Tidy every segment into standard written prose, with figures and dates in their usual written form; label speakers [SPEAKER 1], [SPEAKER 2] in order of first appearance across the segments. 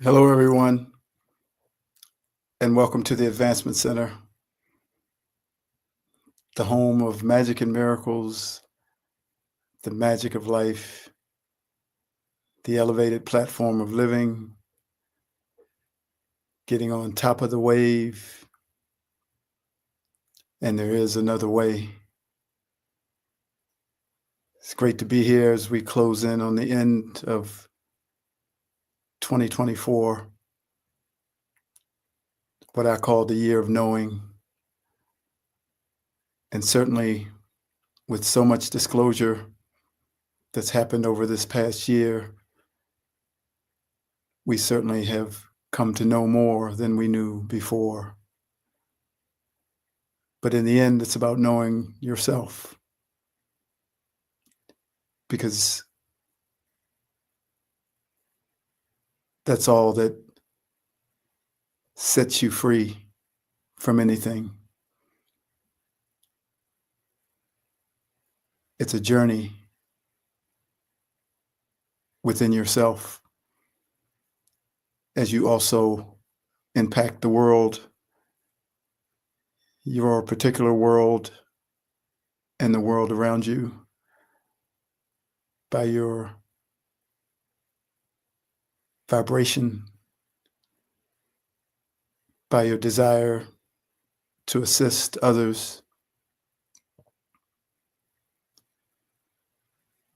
[SPEAKER 1] Hello, everyone, and welcome to the Advancement Center, the home of magic and miracles, the magic of life, the elevated platform of living, getting on top of the wave, and there is another way. It's great to be here as we close in on the end of 2024, what I call the year of knowing. And certainly, with so much disclosure that's happened over this past year, we certainly have come to know more than we knew before. But in the end, it's about knowing yourself, because that's all that sets you free from anything. It's a journey within yourself as you also impact the world, your particular world, and the world around you by your vibration, by your desire to assist others.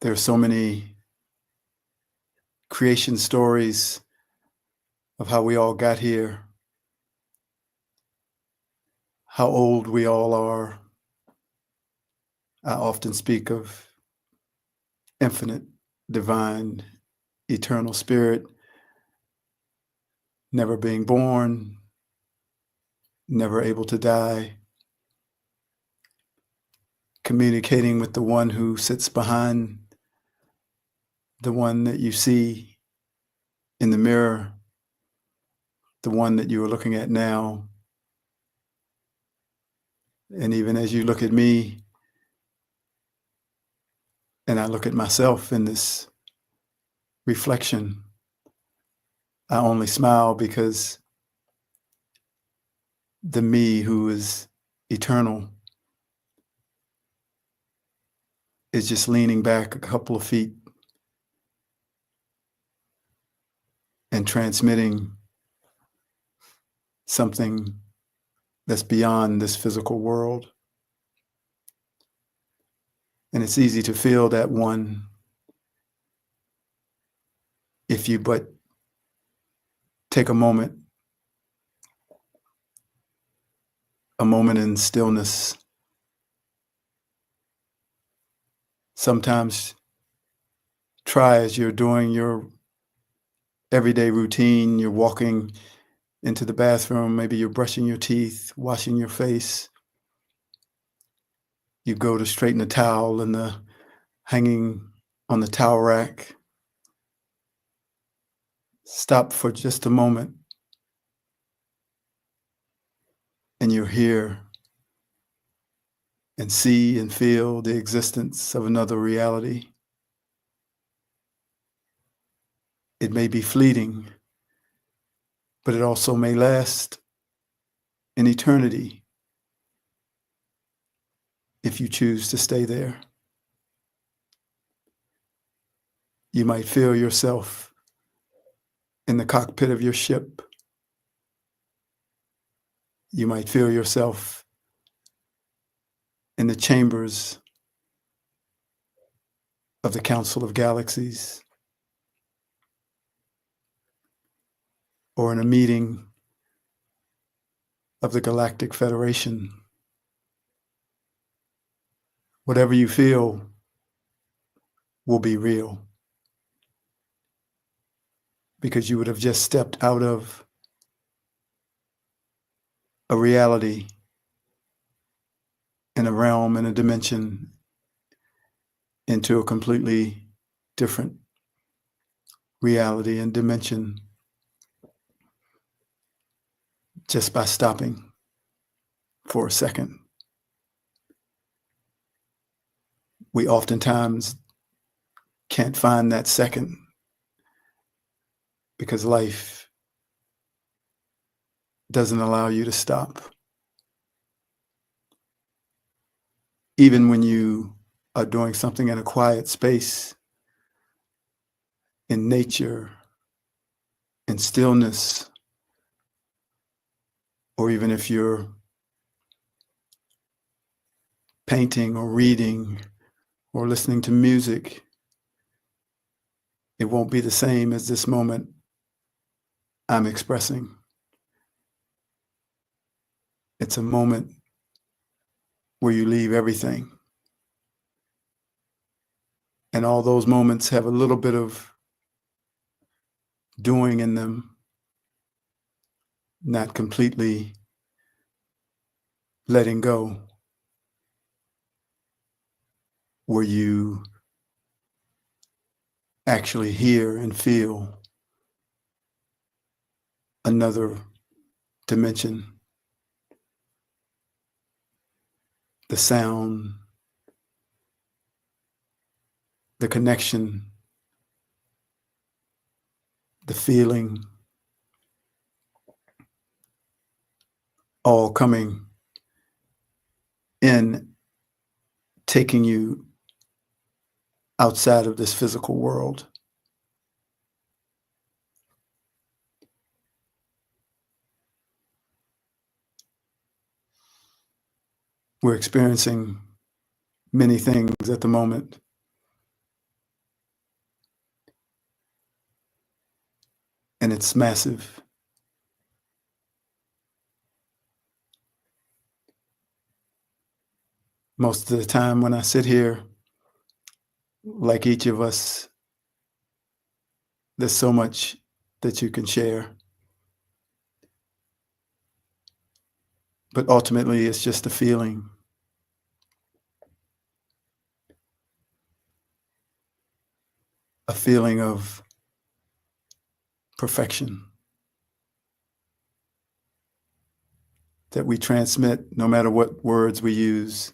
[SPEAKER 1] There are so many creation stories of how we all got here, how old we all are. I often speak of infinite, divine, eternal spirit, never being born, never able to die, communicating with the one who sits behind the one that you see in the mirror, the one that you are looking at now. And even as you look at me, and I look at myself in this reflection, I only smile because the me who is eternal is just leaning back a couple of feet and transmitting something that's beyond this physical world. And it's easy to feel that one if you but take a moment in stillness. Sometimes try, as you're doing your everyday routine, you're walking into the bathroom, maybe you're brushing your teeth, washing your face. You go to straighten the towel and the hanging on the towel rack. Stop for just a moment, and you're here and see and feel the existence of another reality. It may be fleeting, but it also may last an eternity if you choose to stay there. You might feel yourself in the cockpit of your ship. You might feel yourself in the chambers of the Council of Galaxies, or in a meeting of the Galactic Federation. Whatever you feel will be real, because you would have just stepped out of a reality in a realm, in a dimension, into a completely different reality and dimension just by stopping for a second. We oftentimes can't find that second because life doesn't allow you to stop. Even when you are doing something in a quiet space, in nature, in stillness, or even if you're painting or reading or listening to music, it won't be the same as this moment I'm expressing. It's a moment where you leave everything. And all those moments have a little bit of doing in them, not completely letting go, where you actually hear and feel another dimension, the sound, the connection, the feeling, all coming in, taking you outside of this physical world. We're experiencing many things at the moment. And it's massive. Most of the time when I sit here, like each of us, there's so much that you can share. But ultimately, it's just a feeling. A feeling of perfection that we transmit no matter what words we use.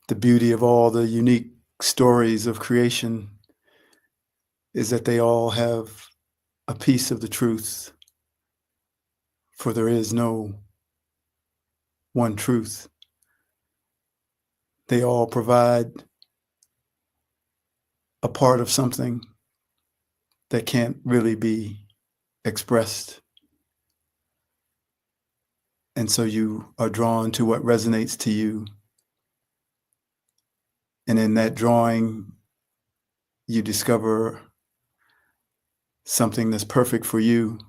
[SPEAKER 1] The beauty of all the unique stories of creation is that they all have a piece of the truth, for there is no one truth. They all provide a part of something that can't really be expressed. And so you are drawn to what resonates to you. And in that drawing, you discover something that's perfect for you.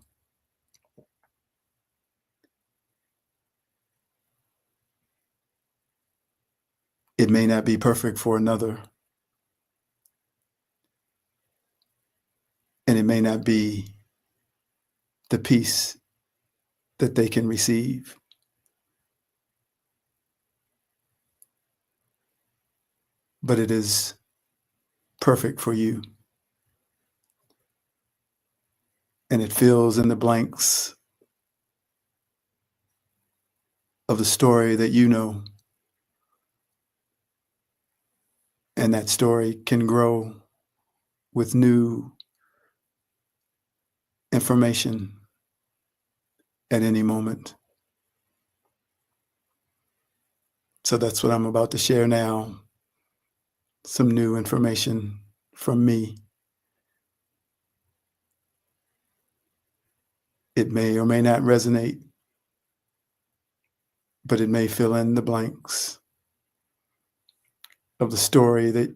[SPEAKER 1] It may not be perfect for another. And it may not be the peace that they can receive. But it is perfect for you. And it fills in the blanks of the story that you know. And that story can grow with new information at any moment. So that's what I'm about to share now. Some new information from me. It may or may not resonate, but it may fill in the blanks of the story that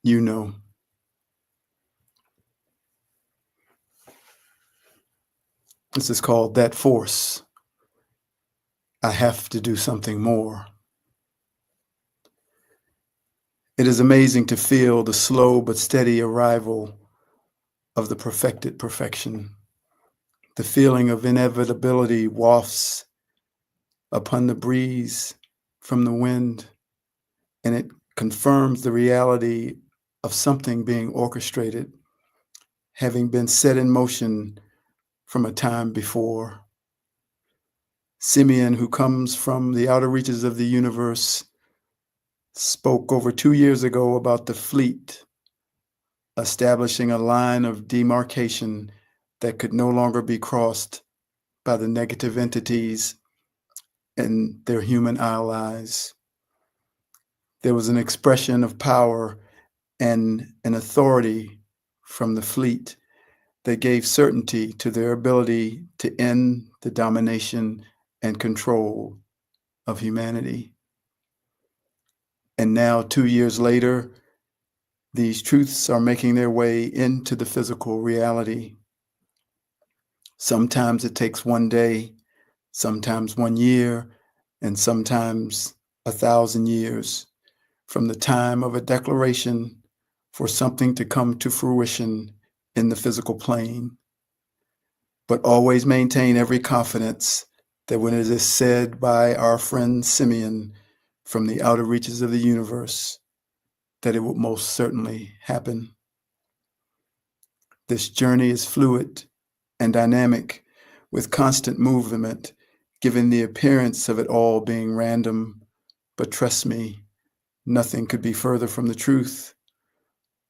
[SPEAKER 1] you know. This is called That Force. I have to do something more. It is amazing to feel the slow but steady arrival of the perfected perfection. The feeling of inevitability wafts upon the breeze from the wind, and it confirms the reality of something being orchestrated, having been set in motion from a time before. Simeon, who comes from the outer reaches of the universe, spoke over 2 years ago about the fleet establishing a line of demarcation that could no longer be crossed by the negative entities and their human allies. There was an expression of power and an authority from the fleet that gave certainty to their ability to end the domination and control of humanity. And now, 2 years later, these truths are making their way into the physical reality. Sometimes it takes one day, sometimes 1 year, and sometimes 1,000 years from the time of a declaration for something to come to fruition in the physical plane. But always maintain every confidence that when it is said by our friend Simeon from the outer reaches of the universe, that it will most certainly happen. This journey is fluid and dynamic, with constant movement, giving the appearance of it all being random. But trust me, nothing could be further from the truth,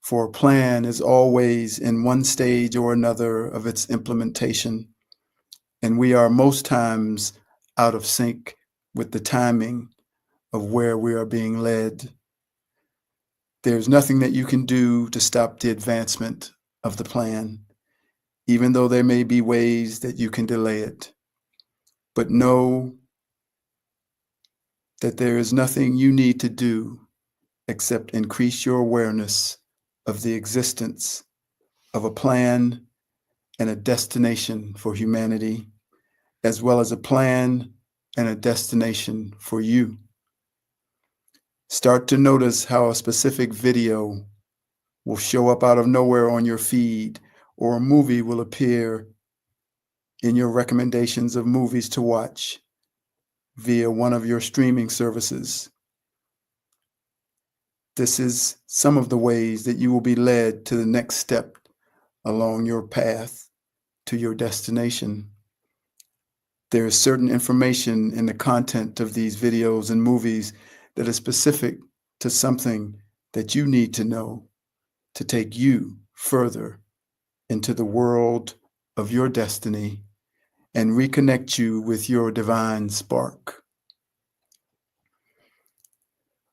[SPEAKER 1] for a plan is always in one stage or another of its implementation, and we are most times out of sync with the timing of where we are being led. There's nothing that you can do to stop the advancement of the plan, even though there may be ways that you can delay it. But know that there is nothing you need to do except increase your awareness of the existence of a plan and a destination for humanity, as well as a plan and a destination for you. Start to notice how a specific video will show up out of nowhere on your feed, or a movie will appear in your recommendations of movies to watch via one of your streaming services. This is some of the ways that you will be led to the next step along your path to your destination. There is certain information in the content of these videos and movies that is specific to something that you need to know to take you further into the world of your destiny and reconnect you with your divine spark.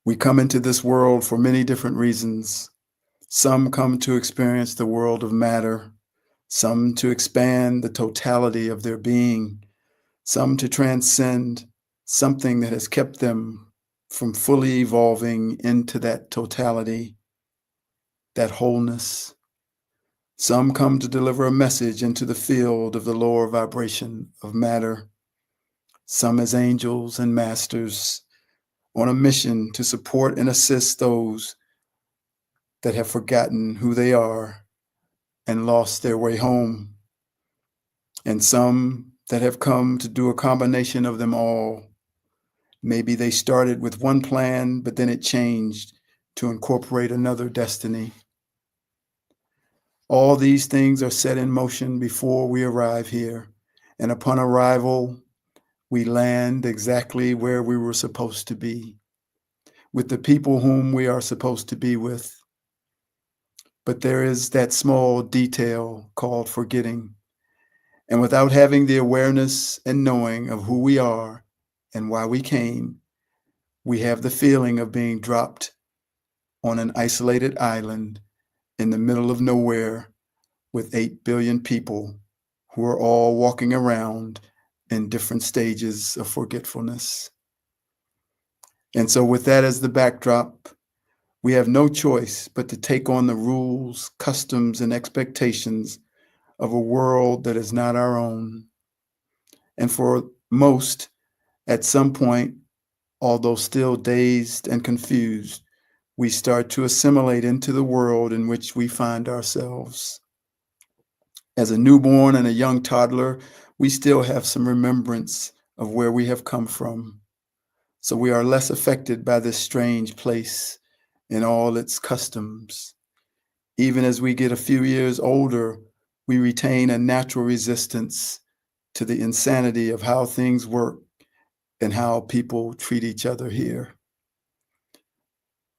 [SPEAKER 1] We come into this world for many different reasons. Some come to experience the world of matter, some to expand the totality of their being, some to transcend something that has kept them from fully evolving into that totality, that wholeness. Some come to deliver a message into the field of the lower vibration of matter. Some as angels and masters on a mission to support and assist those that have forgotten who they are and lost their way home. And some that have come to do a combination of them all. Maybe they started with one plan, but then it changed to incorporate another destiny. All these things are set in motion before we arrive here, and upon arrival, we land exactly where we were supposed to be, with the people whom we are supposed to be with. But there is that small detail called forgetting, and without having the awareness and knowing of who we are and why we came, we have the feeling of being dropped on an isolated island in the middle of nowhere with 8 billion people who are all walking around in different stages of forgetfulness. And so with that as the backdrop, we have no choice but to take on the rules, customs, and expectations of a world that is not our own. And for most, at some point, although still dazed and confused, we start to assimilate into the world in which we find ourselves. As a newborn and a young toddler, we still have some remembrance of where we have come from. So we are less affected by this strange place and all its customs. Even as we get a few years older, we retain a natural resistance to the insanity of how things work and how people treat each other here.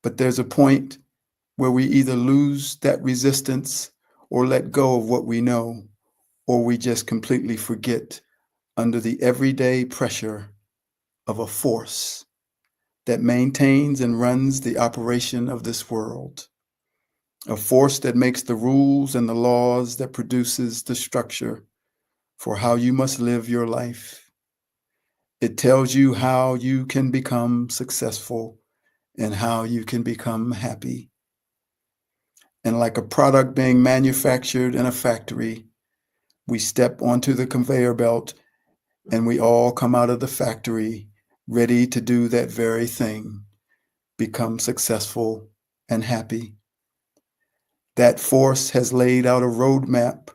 [SPEAKER 1] But there's a point where we either lose that resistance or let go of what we know, or we just completely forget under the everyday pressure of a force that maintains and runs the operation of this world, a force that makes the rules and the laws, that produces the structure for how you must live your life. It tells you how you can become successful and how you can become happy. And like a product being manufactured in a factory, we step onto the conveyor belt and we all come out of the factory ready to do that very thing, become successful and happy. That force has laid out a roadmap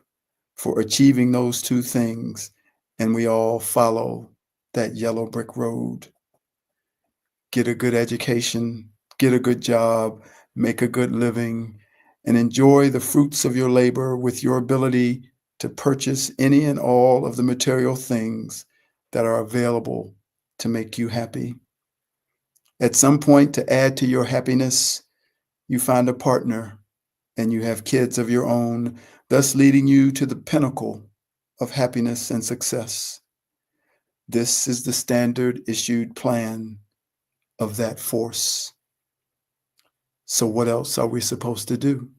[SPEAKER 1] for achieving those two things, and we all follow that yellow brick road. Get a good education, get a good job, make a good living, and enjoy the fruits of your labor with your ability to purchase any and all of the material things that are available to make you happy. At some point, to add to your happiness, you find a partner and you have kids of your own, thus leading you to the pinnacle of happiness and success. This is the standard issued plan of that force. So what else are we supposed to do?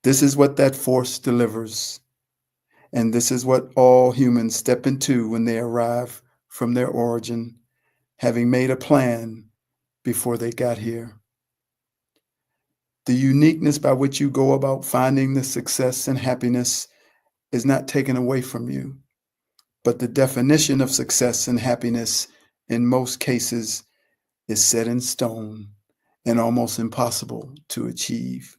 [SPEAKER 1] This is what that force delivers. And this is what all humans step into when they arrive from their origin, having made a plan before they got here. The uniqueness by which you go about finding the success and happiness is not taken away from you, but the definition of success and happiness in most cases is set in stone and almost impossible to achieve.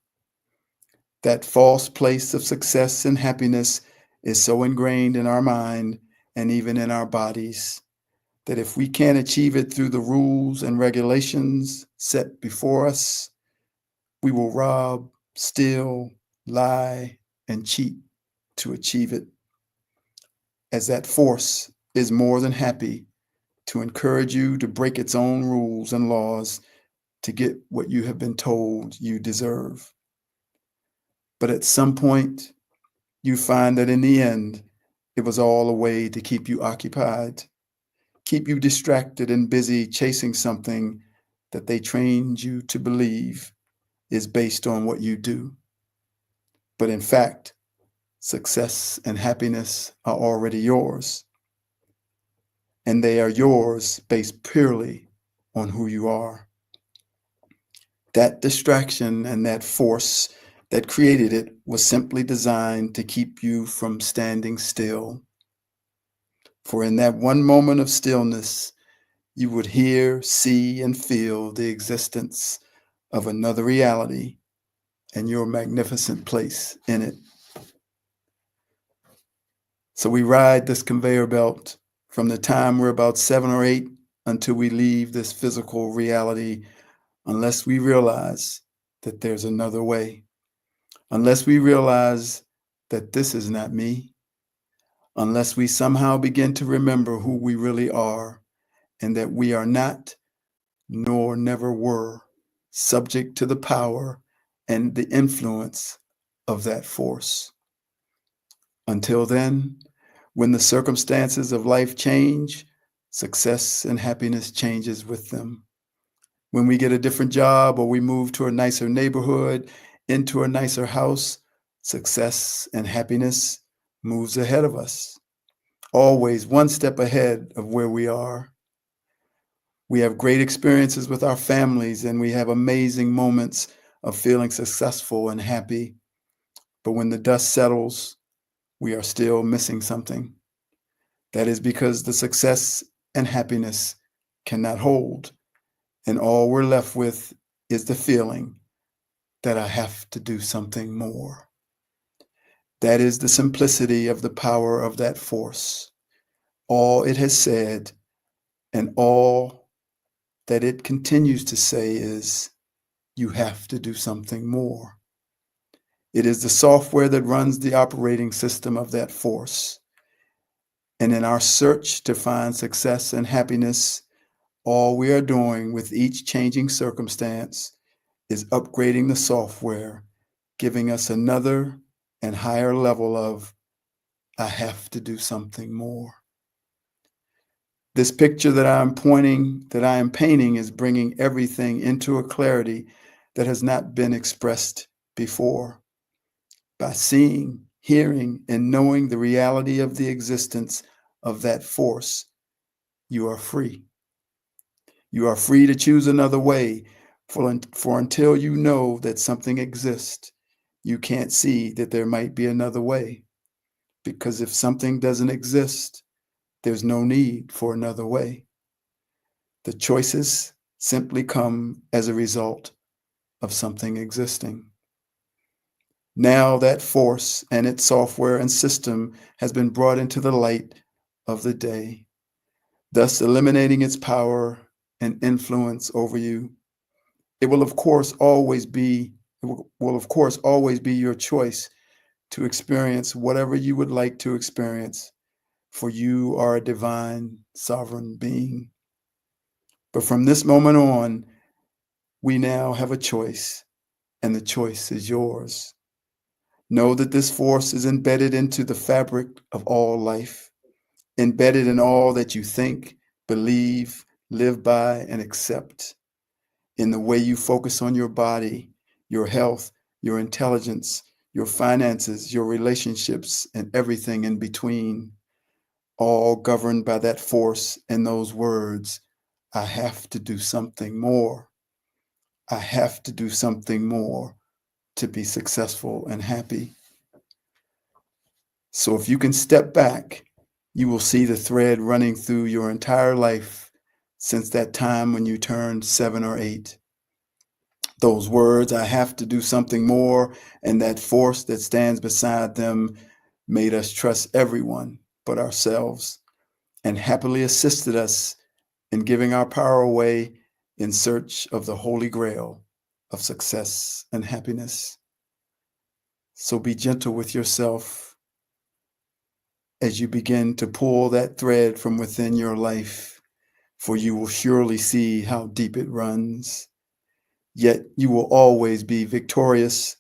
[SPEAKER 1] That false place of success and happiness is so ingrained in our mind and even in our bodies that if we can't achieve it through the rules and regulations set before us, we will rob, steal, lie, and cheat to achieve it, as that force is more than happy to encourage you to break its own rules and laws to get what you have been told you deserve. But at some point, you find that in the end, it was all a way to keep you occupied, keep you distracted and busy chasing something that they trained you to believe is based on what you do. But in fact, success and happiness are already yours. And they are yours based purely on who you are. That distraction and that force that created it was simply designed to keep you from standing still. For in that one moment of stillness, you would hear, see, and feel the existence of another reality and your magnificent place in it. So we ride this conveyor belt from the time we're about 7 or 8 until we leave this physical reality, unless we realize that there's another way, unless we realize that this is not me, unless we somehow begin to remember who we really are and that we are not, nor never were, subject to the power and the influence of that force. Until then, when the circumstances of life change, success and happiness changes with them. When we get a different job or we move to a nicer neighborhood, into a nicer house, success and happiness moves ahead of us, always one step ahead of where we are. We have great experiences with our families and we have amazing moments of feeling successful and happy. But when the dust settles, we are still missing something. That is because the success and happiness cannot hold, and all we're left with is the feeling that I have to do something more. That is the simplicity of the power of that force. All it has said and all that it continues to say is, you have to do something more. It is the software that runs the operating system of that force. And in our search to find success and happiness, all we are doing with each changing circumstance is upgrading the software, giving us another and higher level of I have to do something more. This picture that I am painting is bringing everything into a clarity that has not been expressed before. By seeing, hearing, and knowing the reality of the existence of that force, you are free. You are free to choose another way, for until you know that something exists, you can't see that there might be another way. Because if something doesn't exist, there's no need for another way. The choices simply come as a result of something existing. Now that force and its software and system has been brought into the light of the day, thus eliminating its power and influence over you. It will, of course, always be your choice to experience whatever you would like to experience, for you are a divine, sovereign being. But from this moment on, we now have a choice, and the choice is yours. Know that this force is embedded into the fabric of all life, embedded in all that you think, believe, live by, and accept, in the way you focus on your body, your health, your intelligence, your finances, your relationships, and everything in between, all governed by that force and those words, I have to do something more. I have to do something more to be successful and happy. So if you can step back, you will see the thread running through your entire life since that time when you turned 7 or 8. Those words, I have to do something more, and that force that stands beside them made us trust everyone but ourselves and happily assisted us in giving our power away in search of the Holy Grail of success and happiness. So be gentle with yourself as you begin to pull that thread from within your life, for you will surely see how deep it runs. Yet you will always be victorious,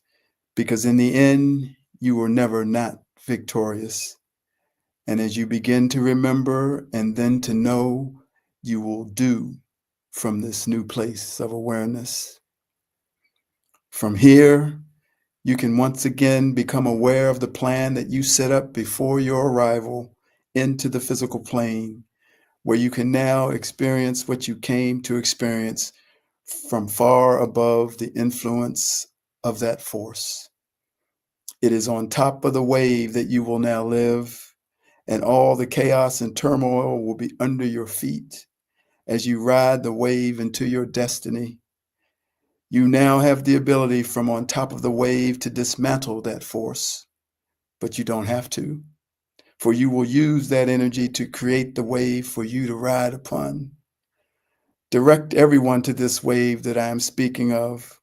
[SPEAKER 1] because in the end, you were never not victorious. And as you begin to remember and then to know, you will do from this new place of awareness. From here, you can once again become aware of the plan that you set up before your arrival into the physical plane, where you can now experience what you came to experience from far above the influence of that force. It is on top of the wave that you will now live, and all the chaos and turmoil will be under your feet as you ride the wave into your destiny. You now have the ability from on top of the wave to dismantle that force, but you don't have to, for you will use that energy to create the wave for you to ride upon. Direct everyone to this wave that I am speaking of.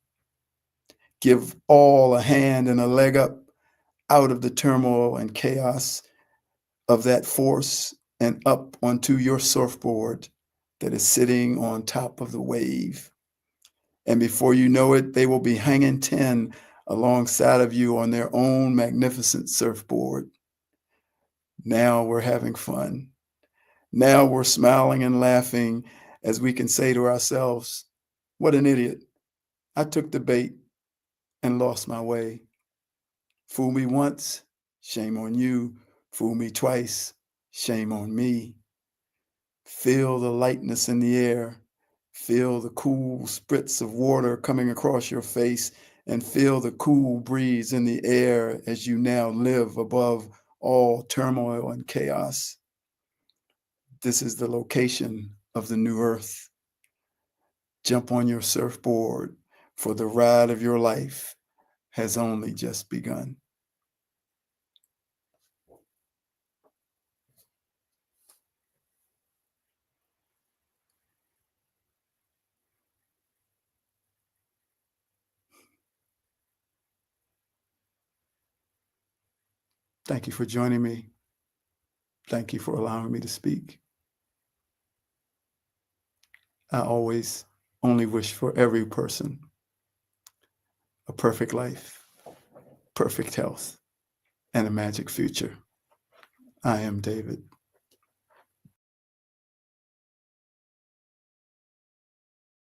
[SPEAKER 1] Give all a hand and a leg up out of the turmoil and chaos of that force and up onto your surfboard that is sitting on top of the wave. And before you know it, they will be hanging 10 alongside of you on their own magnificent surfboard. Now we're having fun. Now we're smiling and laughing as we can say to ourselves, what an idiot. I took the bait and lost my way. Fool me once, shame on you. Fool me twice, shame on me. Feel the lightness in the air. Feel the cool spritz of water coming across your face, and feel the cool breeze in the air as you now live above all turmoil and chaos. This is the location of the new earth. Jump on your surfboard, for the ride of your life has only just begun. Thank you for joining me. Thank you for allowing me to speak. I always only wish for every person a perfect life, perfect health, and a magic future. I am David.